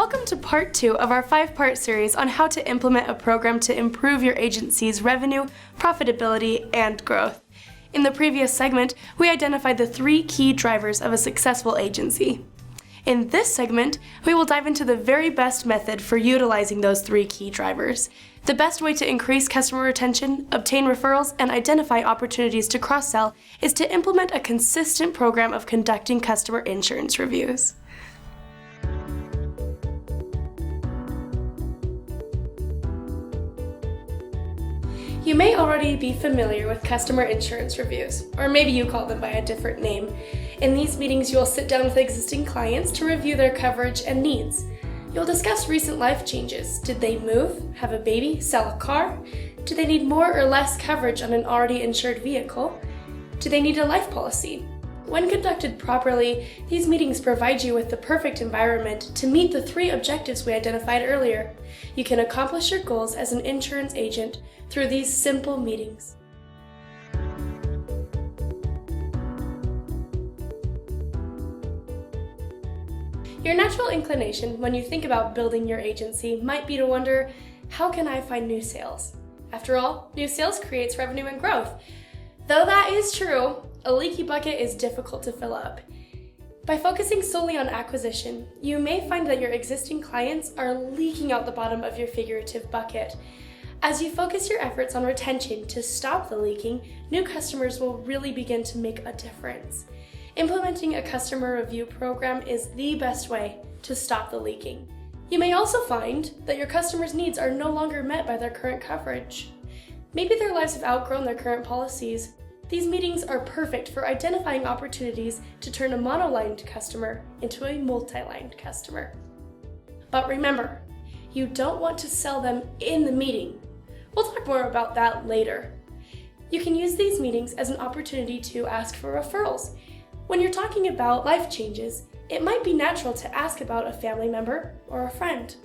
Welcome to part 2 of our 5-part series on how to implement a program to improve your agency's revenue, profitability, and growth. In the previous segment, we identified the 3 key drivers of a successful agency. In this segment, we will dive into the very best method for utilizing those 3 key drivers. The best way to increase customer retention, obtain referrals, and identify opportunities to cross-sell is to implement a consistent program of conducting customer insurance reviews. You may already be familiar with customer insurance reviews, or maybe you call them by a different name. In these meetings, you'll sit down with existing clients to review their coverage and needs. You'll discuss recent life changes. Did they move, have a baby, sell a car? Do they need more or less coverage on an already insured vehicle? Do they need a life policy? When conducted properly, these meetings provide you with the perfect environment to meet the 3 objectives we identified earlier. You can accomplish your goals as an insurance agent through these simple meetings. Your natural inclination when you think about building your agency might be to wonder, how can I find new sales? After all, new sales creates revenue and growth. Though that is true, a leaky bucket is difficult to fill up. By focusing solely on acquisition, you may find that your existing clients are leaking out the bottom of your figurative bucket. As you focus your efforts on retention to stop the leaking, new customers will really begin to make a difference. Implementing a customer review program is the best way to stop the leaking. You may also find that your customers' needs are no longer met by their current coverage. Maybe their lives have outgrown their current policies. These meetings are perfect for identifying opportunities to turn a monolined customer into a multi-lined customer. But remember, you don't want to sell them in the meeting. We'll talk more about that later. You can use these meetings as an opportunity to ask for referrals. When you're talking about life changes, it might be natural to ask about a family member or a friend.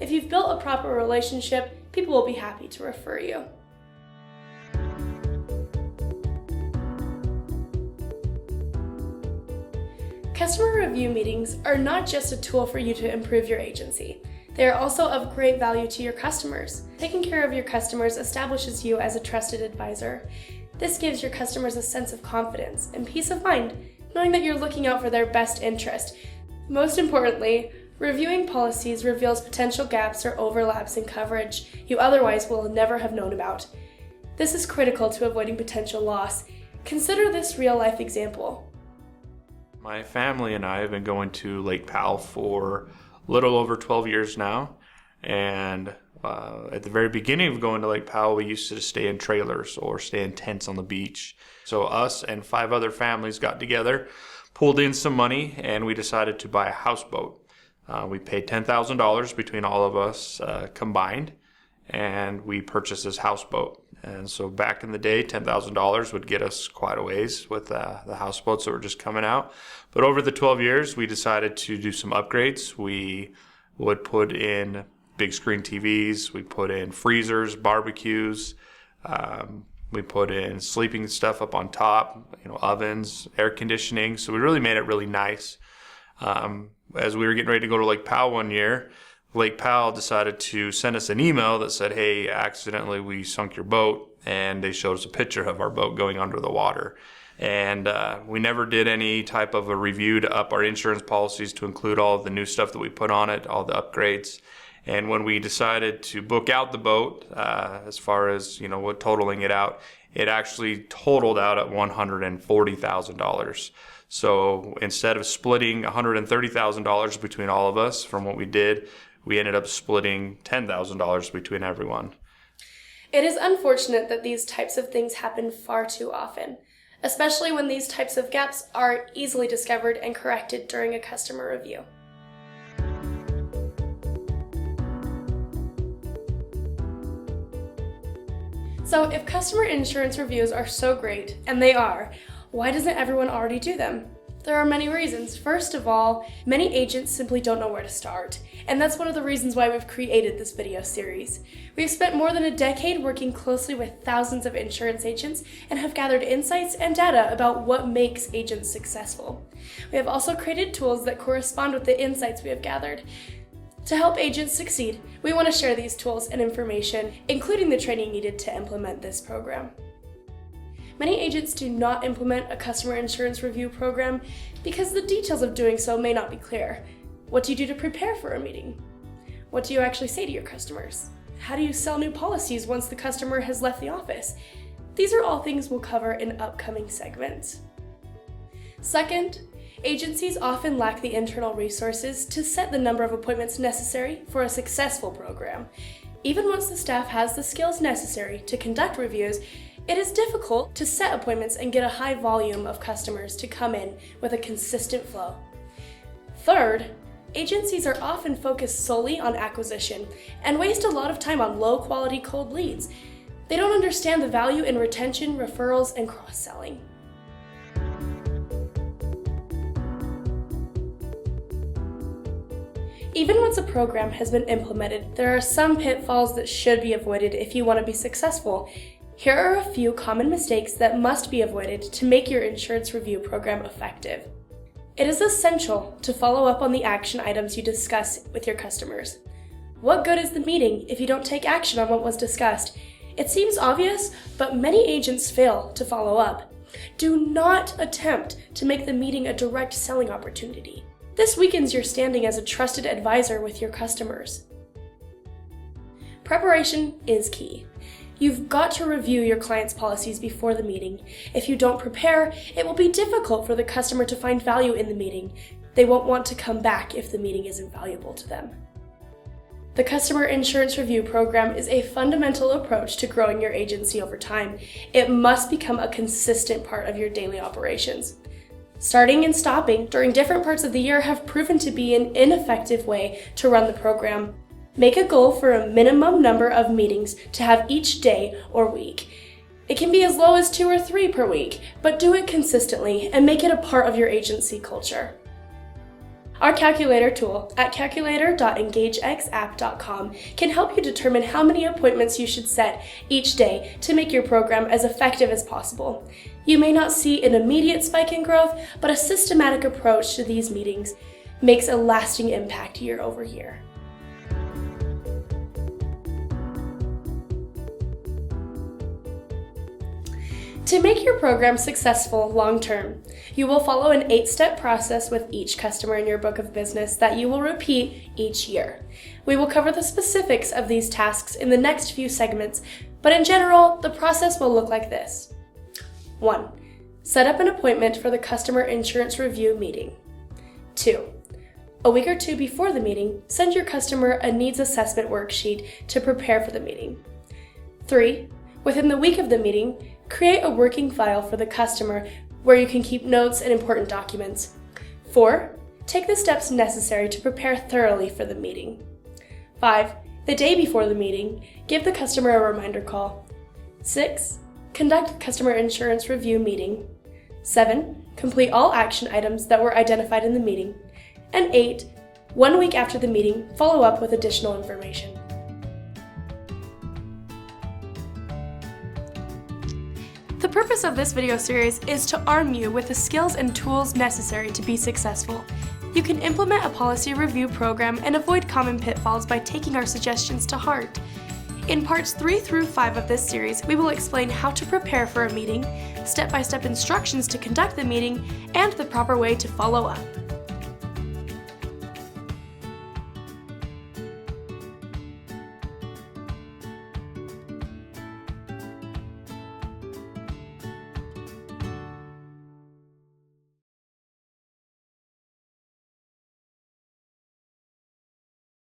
If you've built a proper relationship, people will be happy to refer you. Customer review meetings are not just a tool for you to improve your agency. They are also of great value to your customers. Taking care of your customers establishes you as a trusted advisor. This gives your customers a sense of confidence and peace of mind, knowing that you're looking out for their best interest. Most importantly, reviewing policies reveals potential gaps or overlaps in coverage you otherwise will never have known about. This is critical to avoiding potential loss. Consider this real-life example. My family and I have been going to Lake Powell for a little over 12 years now, and at the very beginning of going to Lake Powell, we used to stay in trailers or stay in tents on the beach. So us and 5 other families got together, pulled in some money, and we decided to buy a houseboat. We paid $10,000 between all of us combined, and we purchased this houseboat. And so back in the day, $10,000 would get us quite a ways with the houseboats that were just coming out. But over the 12 years, we decided to do some upgrades. We would put in big screen TVs, we put in freezers, barbecues, we put in sleeping stuff up on top, ovens, air conditioning. So we really made it really nice. As we were getting ready to go to Lake Powell one year, Lake Powell decided to send us an email that said, hey, accidentally we sunk your boat, and they showed us a picture of our boat going under the water. And we never did any type of a review to up our insurance policies to include all of the new stuff that we put on it, all the upgrades. And when we decided to book out the boat, as far as what totaling it out, it actually totaled out at $140,000. So instead of splitting $130,000 between all of us from what we did, we ended up splitting $10,000 between everyone. It is unfortunate that these types of things happen far too often, especially when these types of gaps are easily discovered and corrected during a customer review. So if customer insurance reviews are so great, and they are, why doesn't everyone already do them? There are many reasons. First of all, many agents simply don't know where to start, and that's one of the reasons why we've created this video series. We've spent more than a decade working closely with thousands of insurance agents and have gathered insights and data about what makes agents successful. We have also created tools that correspond with the insights we have gathered. To help agents succeed, we want to share these tools and information, including the training needed to implement this program. Many agents do not implement a customer insurance review program because the details of doing so may not be clear. What do you do to prepare for a meeting? What do you actually say to your customers? How do you sell new policies once the customer has left the office? These are all things we'll cover in upcoming segments. Second, agencies often lack the internal resources to set the number of appointments necessary for a successful program. Even once the staff has the skills necessary to conduct reviews, it is difficult to set appointments and get a high volume of customers to come in with a consistent flow. Third, agencies are often focused solely on acquisition and waste a lot of time on low-quality cold leads. They don't understand the value in retention, referrals, and cross-selling. Even once a program has been implemented, there are some pitfalls that should be avoided if you want to be successful. Here are a few common mistakes that must be avoided to make your insurance review program effective. It is essential to follow up on the action items you discuss with your customers. What good is the meeting if you don't take action on what was discussed? It seems obvious, but many agents fail to follow up. Do not attempt to make the meeting a direct selling opportunity. This weakens your standing as a trusted advisor with your customers. Preparation is key. You've got to review your client's policies before the meeting. If you don't prepare, it will be difficult for the customer to find value in the meeting. They won't want to come back if the meeting isn't valuable to them. The Customer Insurance Review Program is a fundamental approach to growing your agency over time. It must become a consistent part of your daily operations. Starting and stopping during different parts of the year have proven to be an ineffective way to run the program. Make a goal for a minimum number of meetings to have each day or week. It can be as low as 2 or 3 per week, but do it consistently and make it a part of your agency culture. Our calculator tool at calculator.engagexapp.com can help you determine how many appointments you should set each day to make your program as effective as possible. You may not see an immediate spike in growth, but a systematic approach to these meetings makes a lasting impact year over year. To make your program successful long-term, you will follow an 8-step process with each customer in your book of business that you will repeat each year. We will cover the specifics of these tasks in the next few segments, but in general, the process will look like this. 1. Set up an appointment for the customer insurance review meeting. 2. A week or 2 before the meeting, send your customer a needs assessment worksheet to prepare for the meeting. 3. Within the week of the meeting, create a working file for the customer where you can keep notes and important documents. 4. Take the steps necessary to prepare thoroughly for the meeting. 5. The day before the meeting, give the customer a reminder call. 6. Conduct a customer insurance review meeting. 7. Complete all action items that were identified in the meeting. And 8. 1 week after the meeting, follow up with additional information. The purpose of this video series is to arm you with the skills and tools necessary to be successful. You can implement a policy review program and avoid common pitfalls by taking our suggestions to heart. In parts 3 through 5 of this series, we will explain how to prepare for a meeting, step-by-step instructions to conduct the meeting, and the proper way to follow up.